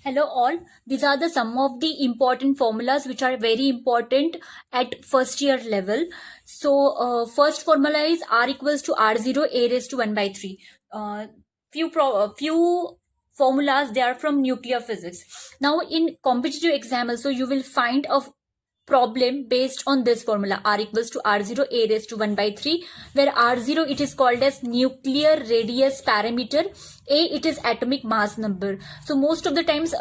Hello all, these are the some of the important formulas which are very important at first year level. So first formula is R equals to R0 a raised to 1 by 3. Few formulas, they are from nuclear physics. Now in competitive exam also you will find a problem based on this formula R equals to R0 a raised to 1 by 3, where R0 it is called as nuclear radius parameter, A it is atomic mass number. So most of the times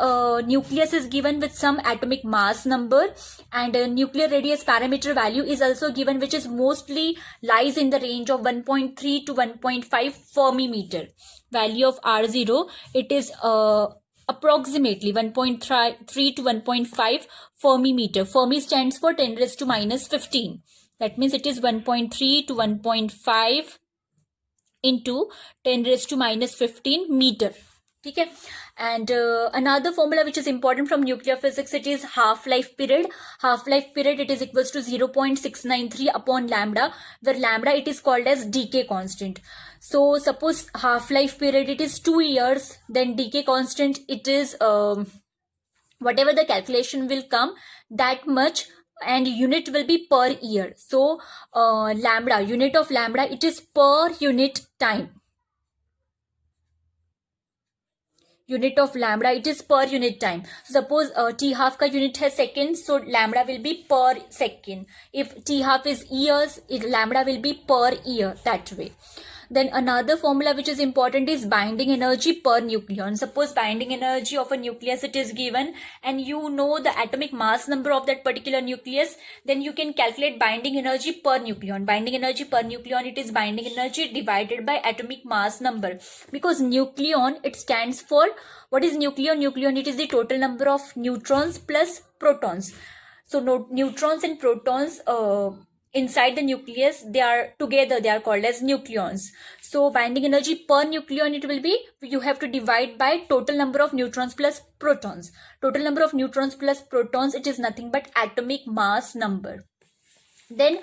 nucleus is given with some atomic mass number, and nuclear radius parameter value is also given, which is mostly lies in the range of 1.3 to 1.5 Fermi meter. Value of R0 it is approximately 1.3 to 1.5 Fermi meter. Fermi stands for 10 raised to minus 15. That means it is 1.3 to 1.5 into 10 raised to minus 15 meter. Okay. And another formula which is important from nuclear physics, it is half-life period. Half-life period it is equals to 0.693 upon lambda, where lambda it is called as decay constant. So suppose half-life period it is 2 years, then decay constant it is whatever the calculation will come, that much, and unit will be per year. So lambda, unit of lambda it is per unit time. Unit of lambda it is per unit time. Suppose t half ka unit है seconds, so lambda will be per second. If t half is years, lambda will be per year, that way. Then another formula which is important is binding energy per nucleon. Suppose binding energy of a nucleus it is given, and you know the atomic mass number of that particular nucleus, then you can calculate binding energy per nucleon. Binding energy per nucleon it is binding energy divided by atomic mass number, because nucleon it stands for, what is nucleon? Nucleon it is the total number of neutrons plus protons. So neutrons and protons inside the nucleus, they are together, they are called as nucleons. So binding energy per nucleon it will be, you have to divide by total number of neutrons plus protons. Total number of neutrons plus protons, it is nothing but atomic mass number. Then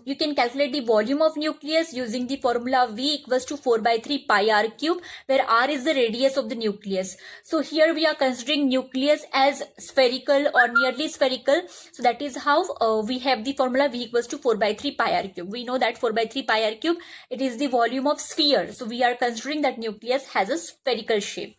you can calculate the volume of nucleus using the formula V equals to 4 by 3 pi r cube, where r is the radius of the nucleus. So here we are considering nucleus as spherical or nearly spherical. So that is how we have the formula V equals to 4 by 3 pi r cube. We know that 4 by 3 pi r cube, it is the volume of sphere. So we are considering that nucleus has a spherical shape.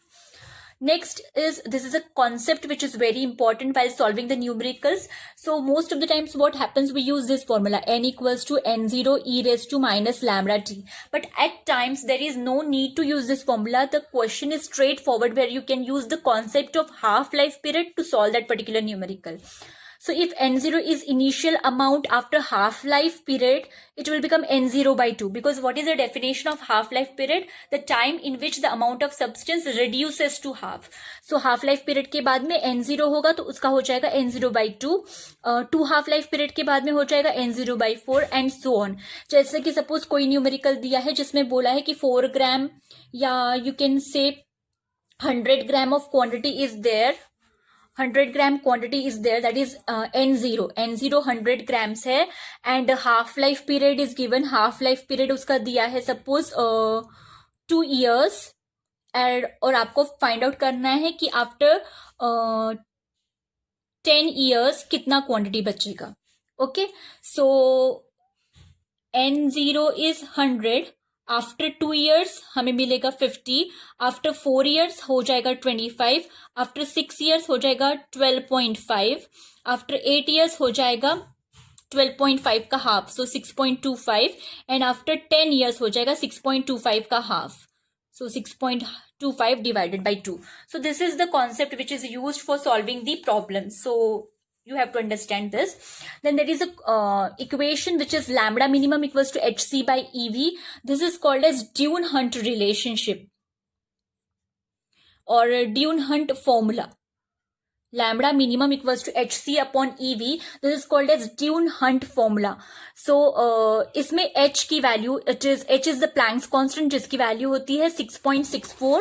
Next is, this is a concept which is very important while solving the numericals. So most of the times what happens, we use this formula n equals to n0 e raised to minus lambda t. But at times there is no need to use this formula. The question is straightforward, where you can use the concept of half-life period to solve that particular numerical. So if n0 is initial amount after half-life period, it will become n0 by 2. Because what is the definition of half-life period? The time in which the amount of substance reduces to half. So half-life period के बाद में n0 होगा, तो उसका हो जाएगा n0 by 2. 2 half-life period के बाद में हो जाएगा n0 by 4 and so on. जैसे कि suppose कोई न्यूमेरिकल दिया है जिसमें बोला है कि 4 ग्राम, या you can say 100 gram of quantity is there. 100 gram quantity is there, that is n0 100 grams है, and half life period is given. half life period उसका दिया है suppose 2 years, और आपको find out करना है कि after 10 years कितना quantity बचेगा. Okay, so n0 is 100. After 2 years हमें मिलेगा 50. आफ्टर 4 years हो जाएगा 25. आफ्टर 6 years हो जाएगा 12.5. आफ्टर 8 years हो जाएगा 12.5 का half, so 6.25. And after 10 years हो जाएगा 6.25 का half, so 6.25 divided by 2. So this is the concept which is used for solving the problem. So you have to understand this. Then there is a equation which is lambda minimum equals to hc by ev. This is called as Dune-Hunt relationship or Dune-Hunt formula. Lambda minimum equals to hc upon ev. This is called as Dune-Hunt formula. So इसमें h की value, h is the Planck's constant, जिसकी value होती है 6.64,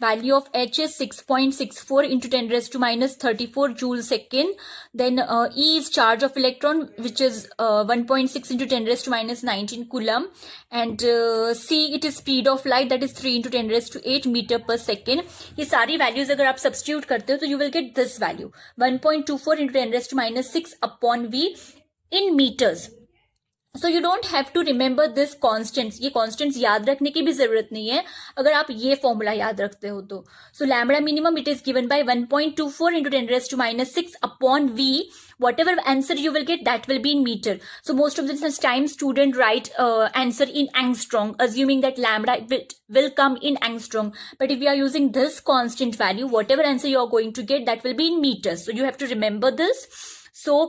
value of H is 6.64 into 10 raised to minus 34 joule second. Then E is charge of electron, which is 1.6 into 10 raised to minus 19 coulomb. And C, it is speed of light, that is 3 into 10 raised to 8 meter per second. ये सारी values अगर आप substitute करते हो तो you will get this value 1.24 into 10 raised to minus 6 upon V in meters. So you don't have to remember this constants, ये constants याद रखने की भी जरूरत नहीं है अगर आप ये फॉर्मूला याद रखते हो तो. So lambda minimum it is given by 1.24 into 10 raised to minus 6 upon V. Whatever answer you will get, that will be in meter. So most of the time student write answer in angstrom, assuming that lambda will come in angstrom. But if you are using this constant value, whatever answer you are going to get, that will be in meters. So you have to remember this. So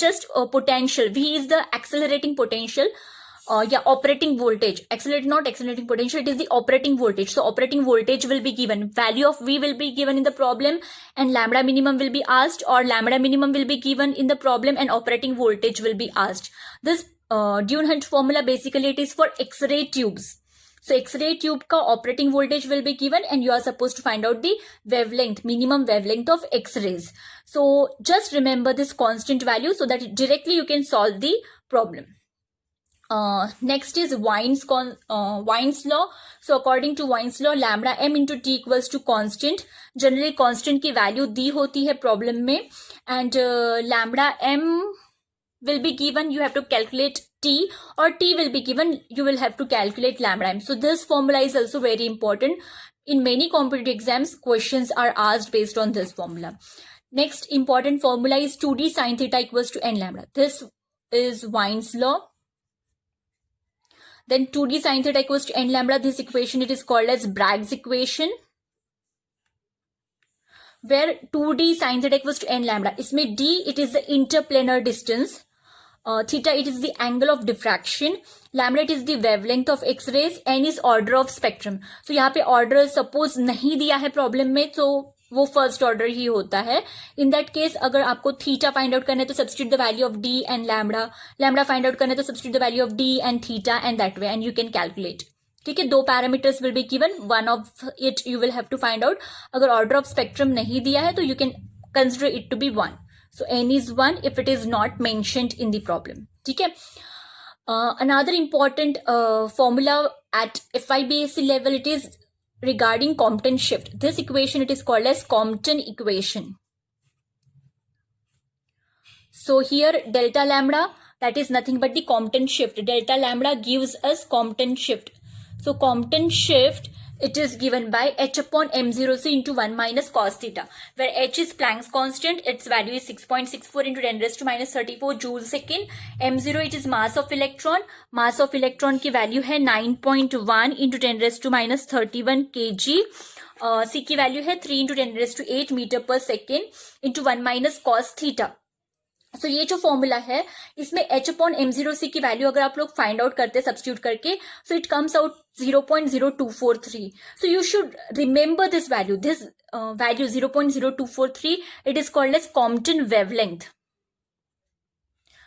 just potential, V is the accelerating potential, operating voltage. Not accelerating potential, it is the operating voltage. So operating voltage will be given, value of V will be given in the problem, and lambda minimum will be asked, or lambda minimum will be given in the problem and operating voltage will be asked. This Duhan-Hunt formula, basically it is for X-ray tubes. So X-ray tube ka operating voltage will be given and you are supposed to find out the wavelength, minimum wavelength of X-rays. So just remember this constant value so that directly you can solve the problem. Next is Wien's law. So according to Wien's law, lambda m into t equals to constant. Generally constant की value दी होती है problem में, and lambda m will be given, you have to calculate t, or t will be given, you will have to calculate lambda m. So this formula is also very important. In many competitive exams, questions are asked based on this formula. Next important formula is 2d sin theta equals to n lambda. This is Wien's law. Then 2d sin theta equals to n lambda, this equation it is called as Bragg's equation, where 2d sin theta equals to n lambda. इसमें d it is the interplanar distance, theta it is the angle of diffraction, lambda it is the wavelength of X-rays, n is order of spectrum. So यहाँ पे order suppose नहीं दिया है problem में तो वो first order ही होता है. इन दैट केस अगर आपको थीटा फाइंड आउट करना है तो substitute the value of D and lambda find out करना है तो substitute the value of D and theta and that way and you can calculate. ठीक है, 2 parameters will be given, one of it you will have to find out. अगर order of spectrum नहीं दिया है तो you can consider it to be 1. So n is 1 if it is not mentioned in the problem. ठीक है. Another important formula at FIBAC level, it is regarding Compton shift. This equation it is called as Compton equation. So here delta lambda, that is nothing but the Compton shift. Delta lambda gives us Compton shift. So Compton shift it is given by h upon m0c into 1 minus cos theta, where h is Planck's constant, its value is 6.64 into 10 raised to minus 34 joule second. m0 it is mass of electron की value है 9.1 into 10 raised to minus 31 kg. c की value है 3 into 10 raised to 8 meter per second into 1 minus cos theta. So ये जो formula है इसमें h upon m0c की value अगर आप लोग फाइंड आउट करते हैं सब्स्टिट्यूट करके, so it comes out 0.0243. So you should remember this value. This value 0.0243, it is called as Compton wavelength.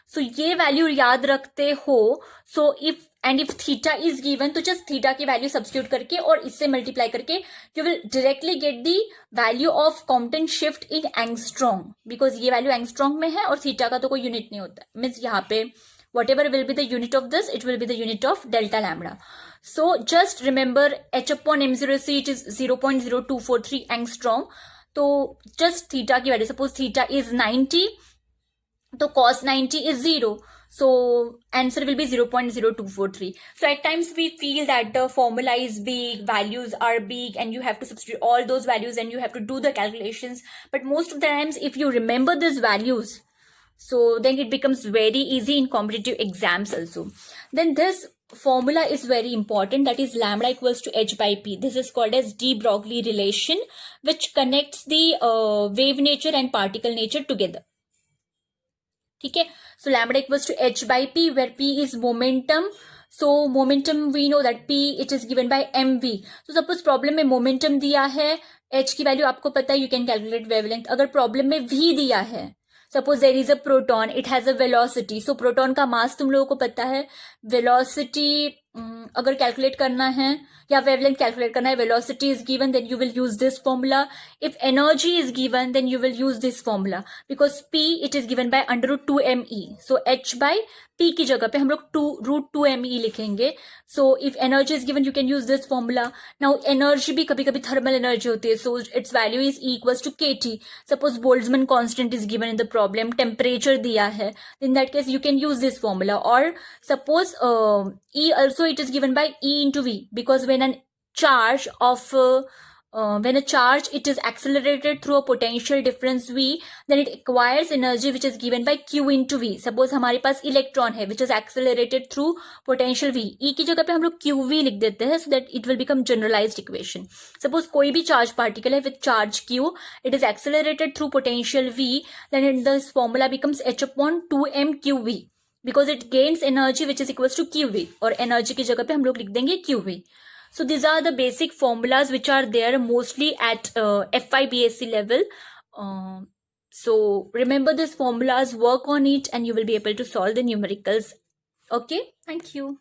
So ये वैल्यू याद रखते हो. So if theta is given, तो just theta की वैल्यू सब्स्टिट्यूट करके और इससे मल्टीप्लाई करके you will directly get the value of Compton shift in angstrom, because ये वैल्यू angstrom में है और theta का तो कोई यूनिट नहीं होता. मीन्स यहाँ पे whatever will be the unit of this, it will be the unit of delta lambda. So just remember h upon m0c it is 0.0243 angstrom. तो just theta की वैल्यू, suppose theta is 90, तो cos 90 is 0. So answer will be 0.0243. So at times we feel that the formula is big, values are big, and you have to substitute all those values and you have to do the calculations. But most of the times if you remember these values, so then it becomes very easy in competitive exams also. Then this formula is very important, that is lambda equals to h by p. This is called as de Broglie relation, which connects the wave nature and particle nature together. ठीक है. So lambda equals to h by p, where p is momentum. So momentum we know that p it is given by mv. So suppose problem में momentum दिया है, h की value आपको पता है, you can calculate wavelength. अगर problem में v दिया है, suppose there is a proton, it has a velocity. So proton का mass तुम लोगों को पता है, velocity अगर कैलकुलेट करना है या वेवलेंथ कैलकुलेट करना है, velocity is given, then you will use this formula. If energy is given, then you will use this formula, because P it is given by √2mE. So H by P की जगह पे हम लोग √2mE लिखेंगे. So if energy is given, you can use this formula. Now energy भी कभी कभी thermal energy होती है, so its value is equals to kT. Suppose Boltzmann constant is given in the problem, temperature दिया है, in that case you can use this formula. Or suppose E also it is given by E into V, because when a charge it is accelerated through a potential difference V, then it acquires energy which is given by Q into V. Suppose हमारे पास electron है which is accelerated through potential V. E की जगह पे हम लोग QV लिख देते हैं, so that it will become generalized equation. Suppose कोई भी charge particle है with charge Q, it is accelerated through potential V, then this formula becomes H/2mQV, because it gains energy which is equals to QV, और energy की जगह पे हम लोग लिख देंगे QV. So these are the basic formulas which are there mostly at FI BSc level. So remember these formulas, work on it, and you will be able to solve the numericals. Okay, thank you.